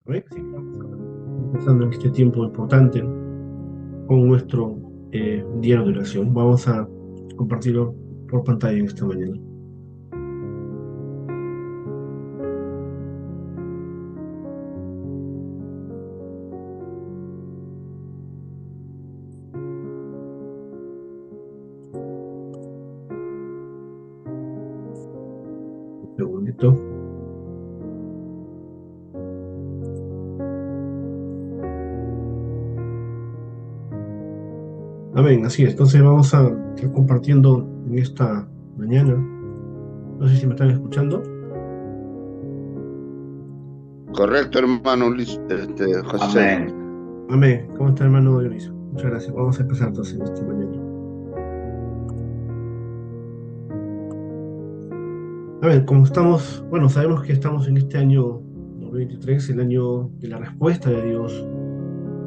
Amén. Así que vamos empezando en este tiempo importante con nuestro diario de oración. Vamos a compartirlo por pantalla en esta mañana. Un segundito. Amén, así es. Entonces vamos a estar compartiendo en esta mañana. No sé si me están escuchando. Correcto, hermano José. Amén. Amén. ¿Cómo está, hermano Dionisio? Muchas gracias. Vamos a empezar entonces esta mañana. A ver, como estamos, bueno, sabemos que estamos en este año 2023, el año de la respuesta de Dios,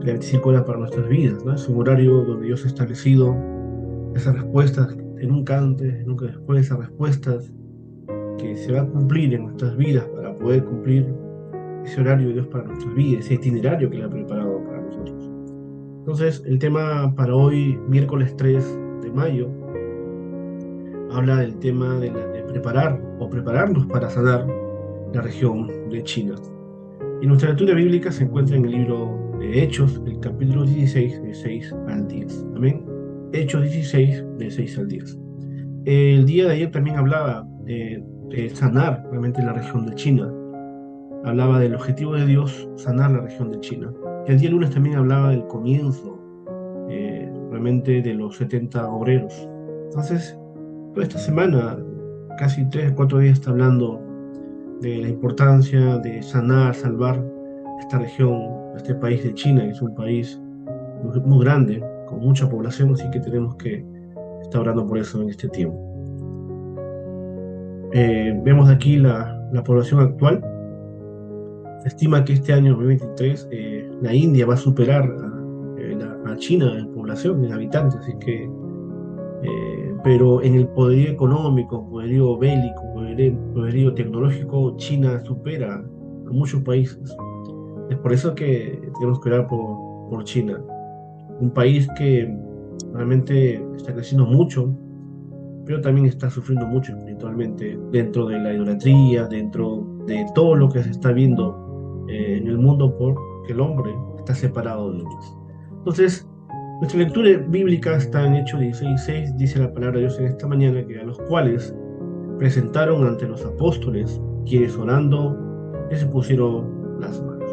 que articula para nuestras vidas, ¿no? Es un horario donde Dios ha establecido esas respuestas en nunca antes, nunca después, esas respuestas que se van a cumplir en nuestras vidas para poder cumplir ese horario de Dios para nuestras vidas, ese itinerario que Él ha preparado para nosotros. Entonces, el tema para hoy, miércoles 3 de mayo, habla del tema de preparar o prepararnos para sanar la región de China. Y nuestra lectura bíblica se encuentra en el libro de Hechos, el capítulo 16, de 6 al 10. Amén. Hechos 16, de 6 al 10. El día de ayer también hablaba de sanar realmente la región de China. Hablaba del objetivo de Dios, sanar la región de China. Y el día lunes también hablaba del comienzo realmente de los 70 obreros. Entonces, toda esta semana, casi 3 o 4 días, está hablando de la importancia de sanar, salvar esta región, este país de China, que es un país muy, muy grande, con mucha población, así que tenemos que estar orando por eso en este tiempo. Vemos aquí la población actual. Se estima que este año 2023 la India va a superar a China en población, en habitantes, así que pero en el poderío económico, poderío bélico, poderío tecnológico, China supera a muchos países. Es por eso que tenemos que orar por China, un país que realmente está creciendo mucho, pero también está sufriendo mucho espiritualmente dentro de la idolatría, dentro de todo lo que se está viendo en el mundo porque el hombre está separado de Dios. Entonces, nuestra lectura bíblica está en Hechos 16:6, dice la palabra de Dios en esta mañana, que a los cuales presentaron ante los apóstoles, quienes orando les pusieron las manos.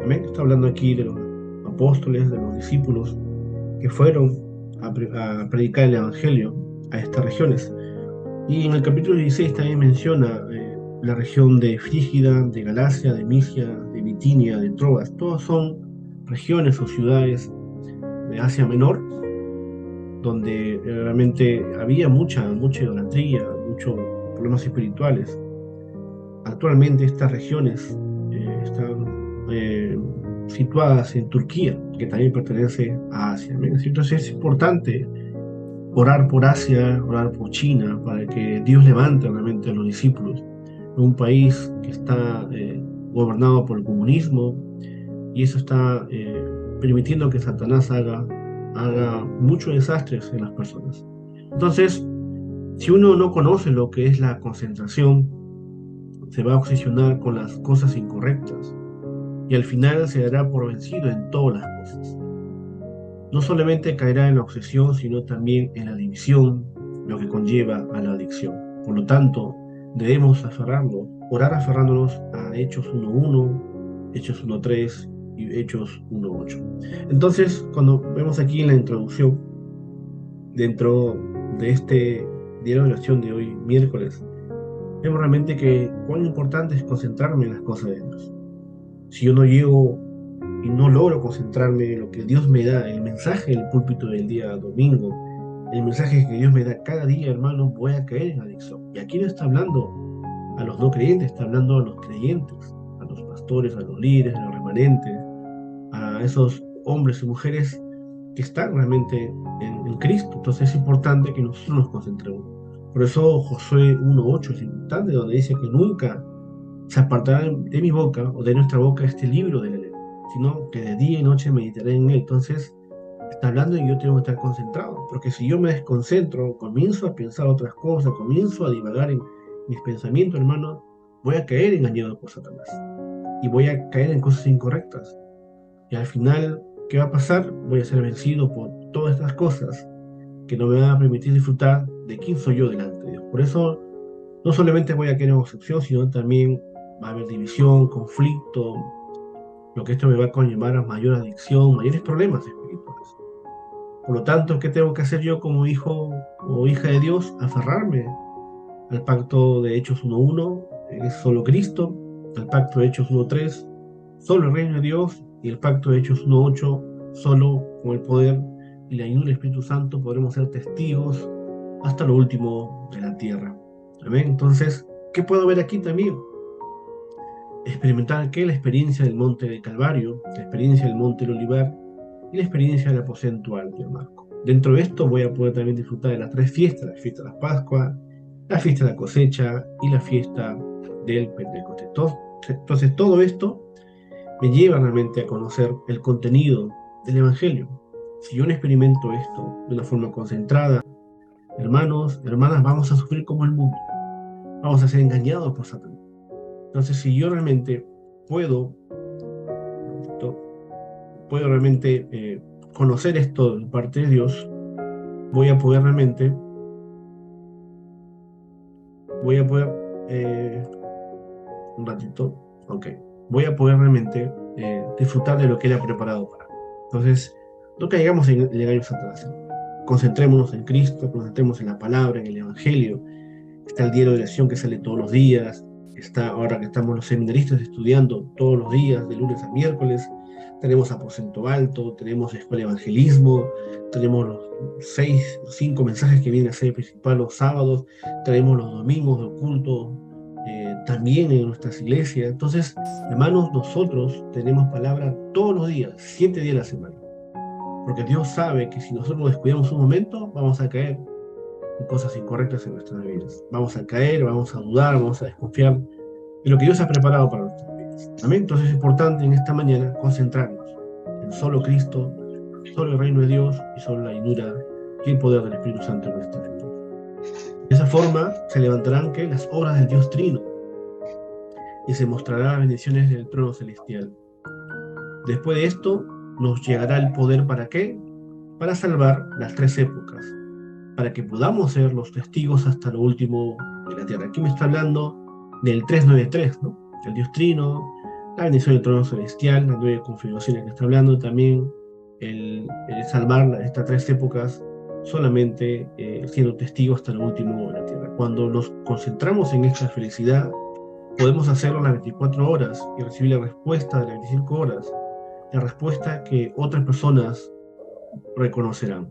Amén. Está hablando aquí de los apóstoles, de los discípulos que fueron a predicar el evangelio a estas regiones. Y en el capítulo 16 también menciona la región de Frígida, de Galacia, de Misia, de Bitinia, de Troas. Todas son regiones o ciudades de Asia Menor, donde realmente había mucha idolatría, muchos problemas espirituales. Actualmente estas regiones están situadas en Turquía, que también pertenece a Asia. Entonces es importante orar por Asia, orar por China, para que Dios levante realmente a los discípulos en un país que está gobernado por el comunismo, y eso está permitiendo que Satanás haga muchos desastres en las personas. Entonces, si uno no conoce lo que es la concentración, se va a obsesionar con las cosas incorrectas y al final se dará por vencido en todas las cosas. No solamente caerá en la obsesión, sino también en la división, lo que conlleva a la adicción. Por lo tanto, debemos orar aferrándonos a Hechos 1:1, Hechos 1:3 y Hechos 1:8. Entonces, cuando vemos aquí en la introducción, dentro de este diario de oración de hoy, miércoles, vemos realmente que cuán importante es concentrarme en las cosas de Dios. Si yo no llego y no logro concentrarme en lo que Dios me da, el mensaje del púlpito del día domingo, el mensaje que Dios me da cada día, hermano, voy a caer en adicción. Y aquí no está hablando a los no creyentes, está hablando a los creyentes, a los pastores, a los líderes, a los remanentes, a esos hombres y mujeres que están realmente en Cristo. Entonces es importante que nosotros nos concentremos. Por eso Josué 1:8 es importante, donde dice que nunca se apartará de mi boca o de nuestra boca este libro de la ley, sino que de día y noche meditaré en él. Entonces, está hablando y yo tengo que estar concentrado, porque si yo me desconcentro, comienzo a pensar otras cosas, comienzo a divagar en mis pensamientos, hermano, voy a caer engañado por Satanás y voy a caer en cosas incorrectas. Y al final, ¿qué va a pasar? Voy a ser vencido por todas estas cosas que no me van a permitir disfrutar de quién soy yo delante de Dios. Por eso, no solamente voy a caer en homosexual, sino también va a haber división, conflicto, lo que esto me va a conllevar a mayor adicción, mayores problemas espirituales. Por lo tanto, ¿qué tengo que hacer yo como hijo o hija de Dios? Aferrarme al pacto de Hechos 1.1, es solo Cristo, al pacto de Hechos 1.3, solo el reino de Dios, y el pacto de Hechos 1.8, solo con el poder y la ayuda del Espíritu Santo podremos ser testigos hasta lo último de la tierra. Amén. Entonces, ¿qué puedo ver aquí también? Experimentar que la experiencia del monte de Calvario, la experiencia del monte del Olivar y la experiencia del aposento alto de Marco. Dentro de esto voy a poder también disfrutar de las tres fiestas, la fiesta de la Pascua, la fiesta de la cosecha y la fiesta del Pentecostés. Entonces todo esto me lleva realmente a conocer el contenido del Evangelio. Si yo no experimento esto de una forma concentrada, hermanos, hermanas, vamos a sufrir como el mundo. Vamos a ser engañados por Satanás. Entonces, si yo realmente puedo realmente conocer esto de parte de Dios, voy a poder realmente, un ratito, ok, voy a poder realmente disfrutar de lo que Él ha preparado para mí. Entonces, no caigamos en el engaño de Satanás. Concentrémonos en Cristo, concentrémonos en la palabra, en el Evangelio. Está el diario de oración que sale todos los días. Está ahora que estamos los seminaristas estudiando todos los días, de lunes a miércoles. Tenemos aposento alto, tenemos escuela de evangelismo, tenemos los 5 mensajes que vienen a ser principal los sábados, tenemos los domingos de culto también en nuestras iglesias. Entonces, hermanos, nosotros tenemos palabra todos los días, 7 días a la semana. Porque Dios sabe que si nosotros nos descuidamos un momento, vamos a caer en cosas incorrectas en nuestras vidas. Vamos a caer, vamos a dudar, vamos a desconfiar de lo que Dios ha preparado para nuestras vidas. Amén. Entonces es importante en esta mañana concentrarnos en solo Cristo, solo el reino de Dios y solo la llenura y el poder del Espíritu Santo en nuestras vidas. De esa forma se levantarán ¿qué? Las obras del Dios Trino y se mostrarán las bendiciones del trono celestial. Después de esto nos llegará el poder ¿para qué? Para salvar las 3 épocas, para que podamos ser los testigos hasta lo último de la tierra. Aquí me está hablando del 393, ¿no? El Dios Trino, la bendición del trono celestial, las 9 configuraciones que está hablando, también el salvar estas 3 épocas solamente siendo testigos hasta lo último de la tierra. Cuando nos concentramos en esta felicidad, podemos hacerlo las 24 horas y recibir la respuesta de las 25 horas, la respuesta que otras personas reconocerán.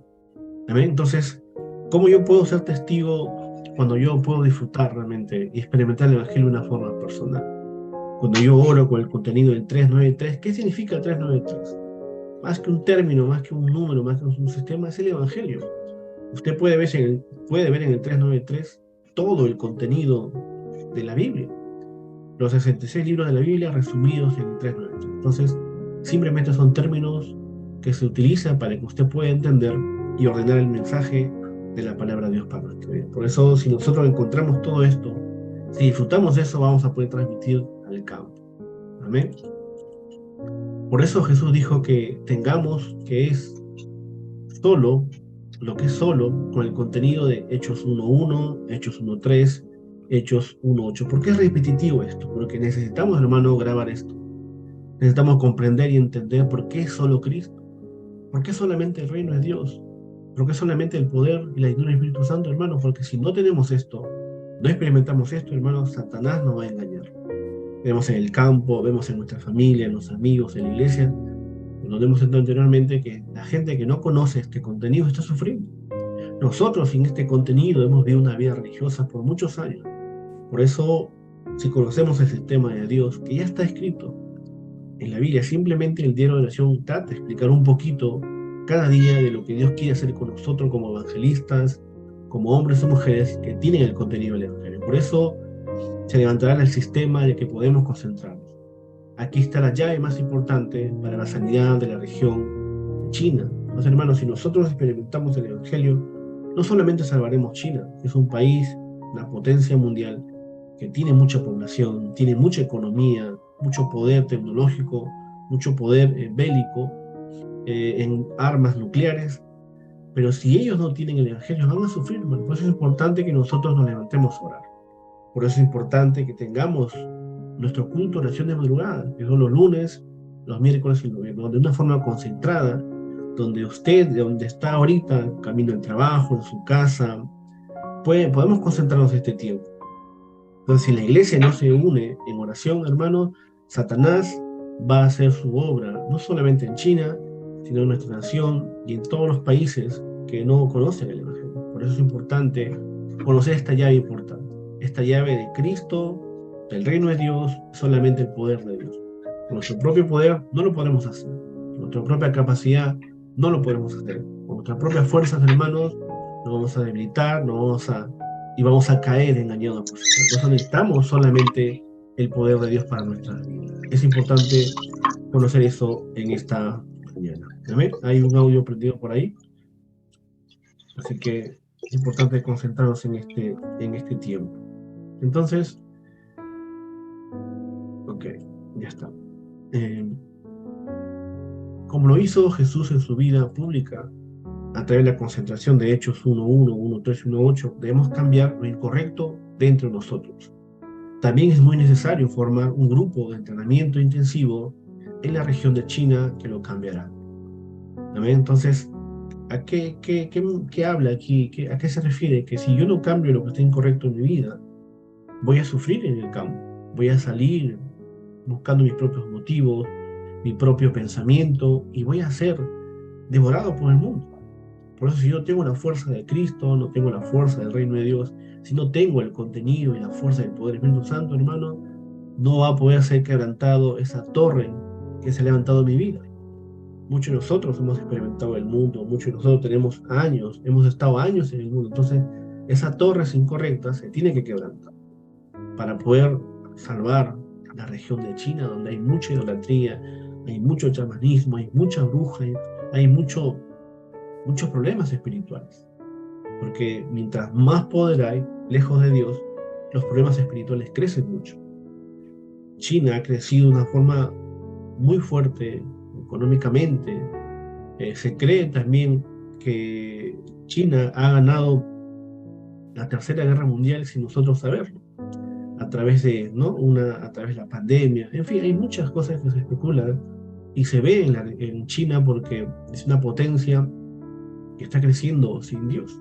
¿Amén? Entonces, ¿cómo yo puedo ser testigo cuando yo puedo disfrutar realmente y experimentar el Evangelio de una forma personal? Cuando yo oro con el contenido del 393, ¿qué significa el 393? Más que un término, más que un número, más que un sistema, es el Evangelio. Usted puede ver en el 393 todo el contenido de la Biblia. Los 66 libros de la Biblia resumidos en el 393. Entonces, simplemente son términos que se utilizan para que usted pueda entender y ordenar el mensaje de la palabra de Dios para nuestra vida. Por eso, si nosotros encontramos todo esto, si disfrutamos de eso, vamos a poder transmitir al campo. Amén. Por eso Jesús dijo que tengamos que es solo, lo que es solo, con el contenido de Hechos 1.1, Hechos 1.3, Hechos 1.8. ¿Por qué es repetitivo esto? Porque necesitamos, hermano, grabar esto. Necesitamos comprender y entender por qué es solo Cristo. ¿Por qué solamente el reino de Dios? ¿Por qué solamente el poder y la ayuda del Espíritu Santo, hermano? Porque si no tenemos esto, no experimentamos esto, hermano, Satanás nos va a engañar. Vemos en el campo, vemos en nuestra familia, en los amigos, en la iglesia, donde hemos entendido anteriormente que la gente que no conoce este contenido está sufriendo. Nosotros sin este contenido hemos vivido una vida religiosa por muchos años. Por eso, si conocemos el sistema de Dios, que ya está escrito en la Biblia, simplemente el diario de oración trata de explicar un poquito cada día de lo que Dios quiere hacer con nosotros como evangelistas, como hombres o mujeres que tienen el contenido del Evangelio. Por eso Se levantará el sistema de que podemos concentrarnos. Aquí está la llave más importante para la sanidad de la región de China. Los hermanos, si nosotros experimentamos el Evangelio, no solamente salvaremos China, que es un país, una potencia mundial, que tiene mucha población, tiene mucha economía, mucho poder tecnológico, mucho poder bélico en armas nucleares, pero si ellos no tienen el Evangelio, van a sufrir, hermano. Por eso es importante que nosotros nos levantemos a orar. Por eso es importante que tengamos nuestro culto de oración de madrugada, que son los lunes, los miércoles y los viernes, de una forma concentrada, donde usted, de donde está ahorita, camino al trabajo, en su casa, podemos concentrarnos este tiempo. Entonces, si la iglesia no se une en oración, hermano, Satanás va a hacer su obra, no solamente en China, sino en nuestra nación y en todos los países que no conocen el Evangelio. Por eso es importante conocer esta llave importante, esta llave de Cristo, del reino de Dios, solamente el poder de Dios. Con nuestro propio poder no lo podemos hacer, con nuestra propia capacidad no lo podemos hacer, con nuestras propias fuerzas, hermanos, nos vamos a debilitar, y vamos a caer engañados por Satanás. Por eso necesitamos solamente el poder de Dios para nuestras vidas. Es importante conocer eso en esta mañana. ¿Amén? Hay un audio prendido por ahí, así que es importante concentrarnos en este tiempo. Entonces, ok, ya está. Como lo hizo Jesús en su vida pública, a través de la concentración de Hechos 1.1, 1.3 y 1.8, debemos cambiar lo incorrecto dentro de nosotros. También es muy necesario formar un grupo de entrenamiento intensivo en la región de China que lo cambiará. ¿Amén? Entonces, ¿a qué habla aquí? ¿A qué se refiere? Que si yo no cambio lo que está incorrecto en mi vida, voy a sufrir en el campo, voy a salir buscando mis propios motivos, mi propio pensamiento, y voy a ser devorado por el mundo. Por eso, si yo tengo la fuerza de Cristo, no tengo la fuerza del reino de Dios, si no tengo el contenido y la fuerza del poder del Espíritu Santo, hermano, no va a poder ser quebrantado esa torre que se ha levantado en mi vida. Muchos de nosotros hemos experimentado el mundo, muchos de nosotros tenemos años, hemos estado años en el mundo. Entonces, esa torre es incorrecta, se tiene que quebrantar para poder salvar la región de China, donde hay mucha idolatría, hay mucho chamanismo, hay mucha bruja, hay muchos problemas espirituales. Porque mientras más poder hay, lejos de Dios, los problemas espirituales crecen mucho. China ha crecido de una forma muy fuerte económicamente. Se cree también que China ha ganado la Tercera Guerra Mundial sin nosotros saberlo, a través de, a través de la pandemia. En fin, hay muchas cosas que se especulan y se ve en China porque es una potencia que está creciendo sin Dios.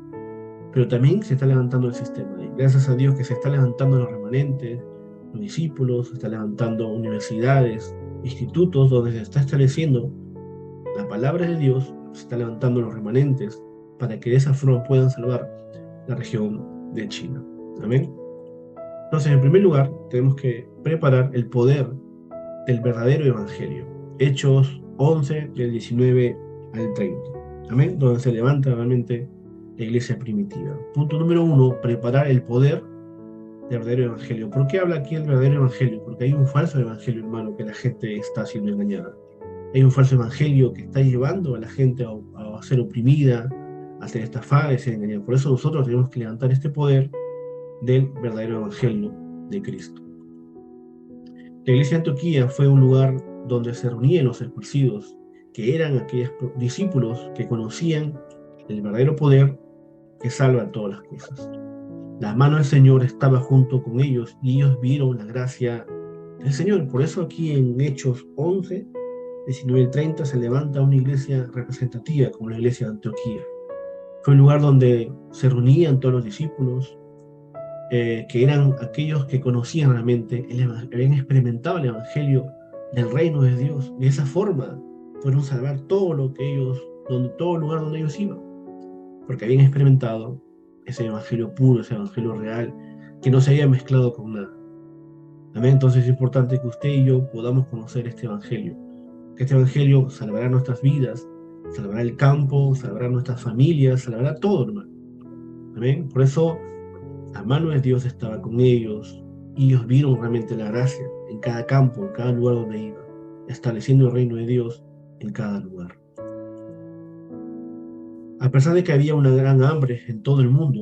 Pero también se está levantando el sistema. Y gracias a Dios que se está levantando los remanentes, los discípulos, se está levantando universidades, institutos donde se está estableciendo la palabra de Dios, se está levantando los remanentes para que de esa forma puedan salvar la región de China. Amén. Entonces, en primer lugar, tenemos que preparar el poder del verdadero evangelio. Hechos 11, del 19 al 30. Amén. Donde se levanta realmente la iglesia primitiva. Punto número 1, preparar el poder del verdadero evangelio. ¿Por qué habla aquí el verdadero evangelio? Porque hay un falso evangelio, hermano, que la gente está siendo engañada. Hay un falso evangelio que está llevando a la gente a ser oprimida, a ser estafada y ser engañada. Por eso nosotros tenemos que levantar este poder del verdadero evangelio de Cristo. La iglesia de Antioquía fue un lugar donde se reunían los esparcidos, que eran aquellos discípulos que conocían el verdadero poder que salva todas las cosas. La mano del Señor estaba junto con ellos y ellos vieron la gracia del Señor. Por eso aquí en Hechos 11, 19 y 30 se levanta una iglesia representativa como la iglesia de Antioquía. Fue un lugar donde se reunían todos los discípulos, que eran aquellos que conocían realmente, habían experimentado el evangelio del reino de Dios. De esa forma fueron salvar todo lugar donde ellos iban, porque habían experimentado ese evangelio puro, ese evangelio real, que no se había mezclado con nada. Amén. Entonces es importante que usted y yo podamos conocer este evangelio, que este evangelio salvará nuestras vidas, salvará el campo, salvará nuestras familias, salvará todo, hermano. Amén. Por eso la mano de Dios estaba con ellos, y ellos vieron realmente la gracia en cada campo, en cada lugar donde iba, estableciendo el reino de Dios en cada lugar. A pesar de que había una gran hambre en todo el mundo,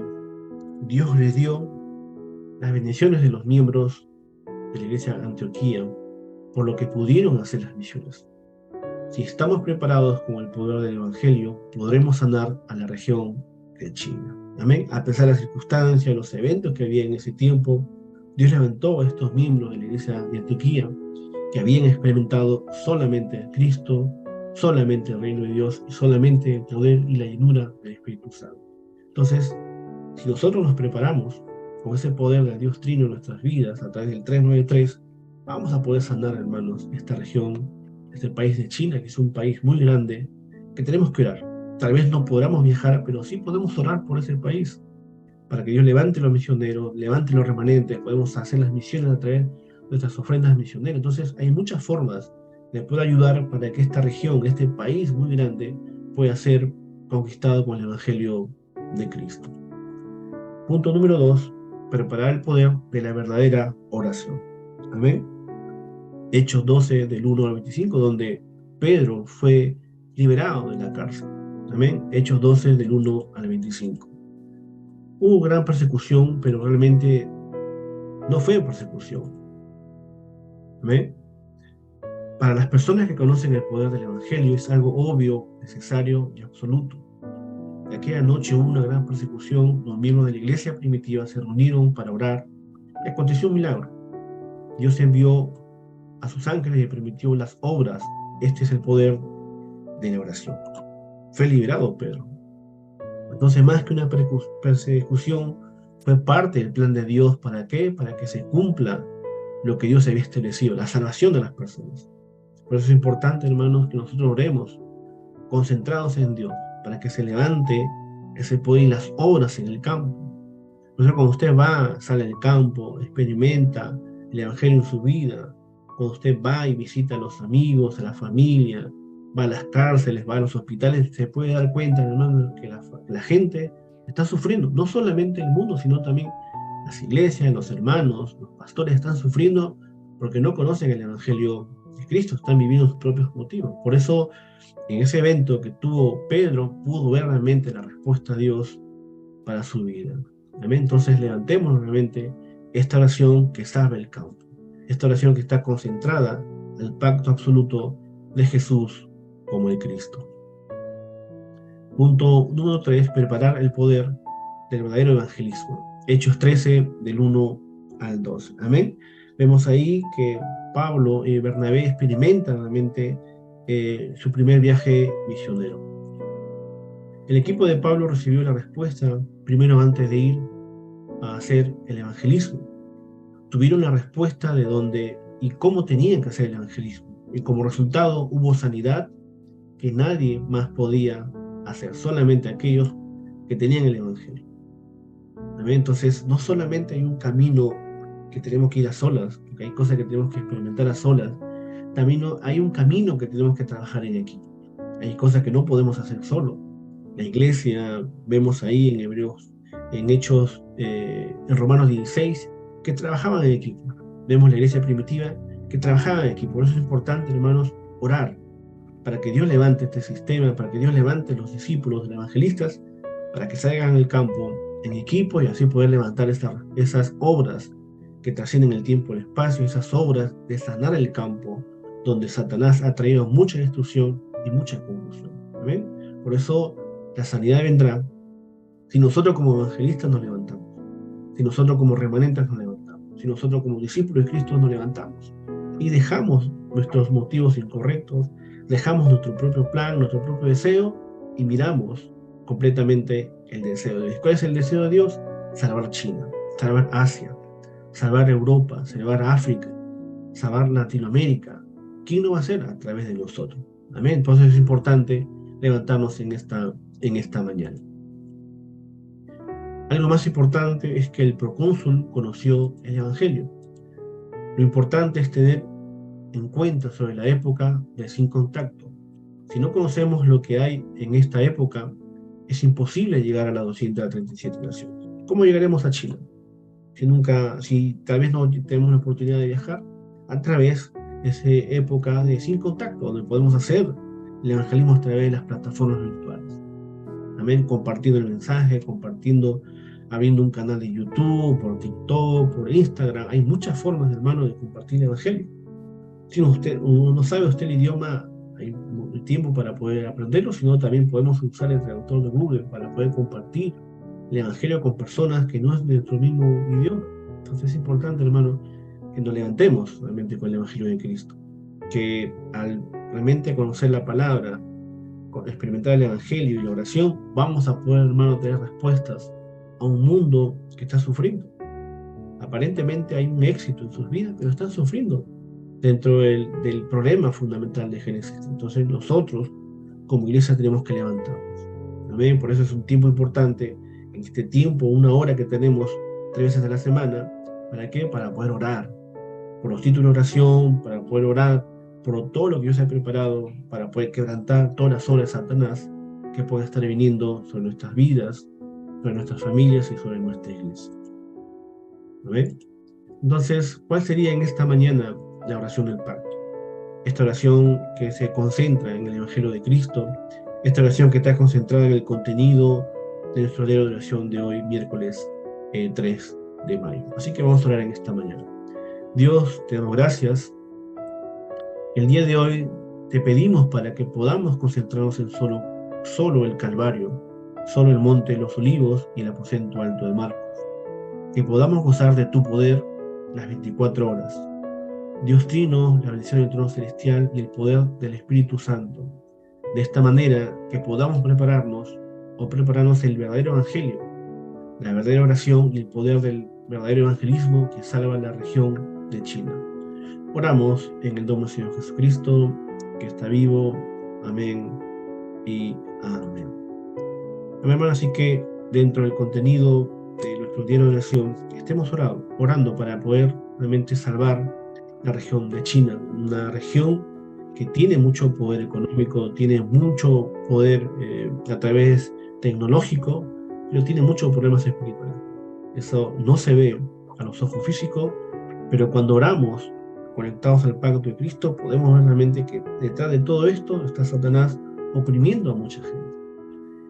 Dios les dio las bendiciones de los miembros de la iglesia de Antioquía, por lo que pudieron hacer las misiones. Si estamos preparados con el poder del Evangelio, podremos sanar a la región de China. Amén. A pesar de las circunstancias, los eventos que había en ese tiempo, Dios levantó a estos miembros de la iglesia de Antioquía que habían experimentado solamente a Cristo, solamente el reino de Dios y solamente el poder y la llenura del Espíritu Santo. Entonces, si nosotros nos preparamos con ese poder del Dios Trino en nuestras vidas a través del 393, vamos a poder sanar, hermanos, esta región, este país de China, que es un país muy grande, que tenemos que orar. Tal vez no podamos viajar, pero sí podemos orar por ese país, para que Dios levante los misioneros, levante los remanentes, podemos hacer las misiones a través de nuestras ofrendas misioneras. Entonces hay muchas formas de poder ayudar para que esta región, este país muy grande, pueda ser conquistado con el Evangelio de Cristo. Punto número 2, preparar el poder de la verdadera oración. Amén. Hechos 12 del 1 al 25, donde Pedro fue liberado de la cárcel. Amén. Hechos 12 del 1 al 25. Hubo gran persecución, pero realmente no fue persecución. Amén. Para las personas que conocen el poder del Evangelio es algo obvio, necesario y absoluto. Aquella noche hubo una gran persecución, los miembros de la iglesia primitiva se reunieron para orar y aconteció un milagro. Dios envió a sus ángeles y permitió las obras. Este es el poder de la oración. Fue liberado Pedro. Entonces, más que una persecución, fue parte del plan de Dios. ¿Para qué? Para que se cumpla lo que Dios había establecido, la salvación de las personas. Por eso es importante, hermanos, que nosotros oremos concentrados en Dios, para que se levante ese poder y las obras en el campo. Entonces, cuando usted va, sale al campo, experimenta el Evangelio en su vida, cuando usted va y visita a los amigos, a la familia, va a las cárceles, va a los hospitales, se puede dar cuenta, hermano, que la gente está sufriendo, no solamente el mundo, sino también las iglesias, los hermanos, los pastores están sufriendo porque no conocen el Evangelio de Cristo, están viviendo sus propios motivos. Por eso, en ese evento que tuvo Pedro, pudo ver realmente la respuesta de Dios para su vida. Amén. Entonces levantemos realmente esta oración que salva el campo, esta oración que está concentrada en el pacto absoluto de Jesús como el Cristo. Punto número 3, preparar el poder del verdadero evangelismo. Hechos 13, del 1 al 2. Amén. Vemos ahí que Pablo y Bernabé experimentan realmente su primer viaje misionero. El equipo de Pablo recibió la respuesta primero antes de ir a hacer el evangelismo. Tuvieron la respuesta de dónde y cómo tenían que hacer el evangelismo. Y como resultado hubo sanidad que nadie más podía hacer, solamente aquellos que tenían el evangelio. Entonces, no solamente hay un camino que tenemos que ir a solas, porque hay cosas que tenemos que experimentar a solas, también hay un camino que tenemos que trabajar en equipo. Hay cosas que no podemos hacer solo. La iglesia, vemos ahí en Hebreos, en Hechos, en Romanos 16, que trabajaban en equipo. Vemos la iglesia primitiva que trabajaba en equipo. Por eso es importante, hermanos, orar para que Dios levante este sistema, para que Dios levante los discípulos, los evangelistas, para que salgan al campo en equipo y así poder levantar esas obras que trascienden el tiempo y el espacio, esas obras de sanar el campo, donde Satanás ha traído mucha destrucción y mucha confusión. ¿Amén? Por eso la sanidad vendrá si nosotros como evangelistas nos levantamos, si nosotros como remanentes nos levantamos, si nosotros como discípulos de Cristo nos levantamos y dejamos nuestros motivos incorrectos, dejamos nuestro propio plan, nuestro propio deseo y miramos completamente el deseo de Dios. ¿Cuál es el deseo de Dios? Salvar China, salvar Asia, salvar Europa, salvar África, salvar Latinoamérica. ¿Quién lo va a hacer? A través de nosotros. Amén. Entonces es importante levantarnos en esta mañana. Algo más importante es que el procónsul conoció el Evangelio. Lo importante es tener en cuenta sobre la época del sin contacto. Si no conocemos lo que hay en esta época, es imposible llegar a las 237 naciones. ¿Cómo llegaremos a China? si tal vez no tenemos la oportunidad de viajar, a través de esa época de sin contacto, donde podemos hacer el evangelismo a través de las plataformas virtuales. Amén, compartiendo el mensaje, compartiendo, abriendo un canal de YouTube, por TikTok, por Instagram. Hay muchas formas, hermano, de compartir el evangelio. Si usted no sabe usted el idioma, hay el tiempo para poder aprenderlo, sino también podemos usar el traductor de Google para poder compartir el evangelio con personas que no es de nuestro mismo idioma. Entonces es importante, hermano, que nos levantemos realmente con el evangelio de Cristo, que al realmente conocer la palabra, experimentar el evangelio y la oración, vamos a poder, hermano, tener respuestas a un mundo que está sufriendo. Aparentemente hay un éxito en sus vidas, pero están sufriendo dentro del problema fundamental de Génesis. Entonces nosotros, como iglesia, tenemos que levantarnos. ¿Amén? Por eso es un tiempo importante, en este tiempo, una hora que tenemos 3 veces a la semana. ¿Para qué? Para poder orar por los títulos de oración, para poder orar por todo lo que Dios ha preparado, para poder quebrantar todas las obras de Satanás que pueden estar viniendo sobre nuestras vidas, sobre nuestras familias y sobre nuestra iglesia. ¿Amén? Entonces, ¿cuál sería en esta mañana la oración del pacto? Esta oración que se concentra en el Evangelio de Cristo, esta oración que está concentrada en el contenido de nuestro diario de oración de hoy, miércoles 3 de mayo. Así que vamos a orar en esta mañana. Dios, te damos gracias. El día de hoy te pedimos para que podamos concentrarnos en solo el Calvario, solo el Monte de los Olivos y el aposento alto de Marcos. Que podamos gozar de tu poder las 24 horas. Dios Trino, la bendición del trono celestial y el poder del Espíritu Santo. De esta manera que podamos prepararnos el verdadero evangelio, la verdadera oración y el poder del verdadero evangelismo que salva la región de China. Oramos en el nombre del Señor Jesucristo, que está vivo. Amén y amén. Amén, hermano, así que dentro del contenido de nuestro diario de oración, estemos orando para poder realmente salvar la región de China, una región que tiene mucho poder económico, tiene mucho poder a través tecnológico, pero tiene muchos problemas espirituales. Eso no se ve a los ojos físicos, pero cuando oramos conectados al pacto de Cristo, podemos ver realmente que detrás de todo esto está Satanás oprimiendo a mucha gente.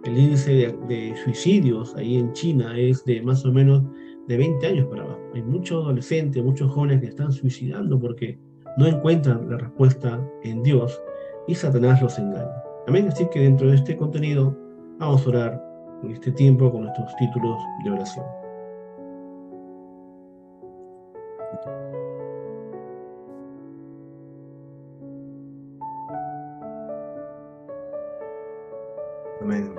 El índice de suicidios ahí en China es de más o menos de 20 años para abajo. Hay muchos adolescentes, muchos jóvenes que están suicidando porque no encuentran la respuesta en Dios y Satanás los engaña. Amén. Así que dentro de este contenido vamos a orar en este tiempo con nuestros títulos de oración. Amén.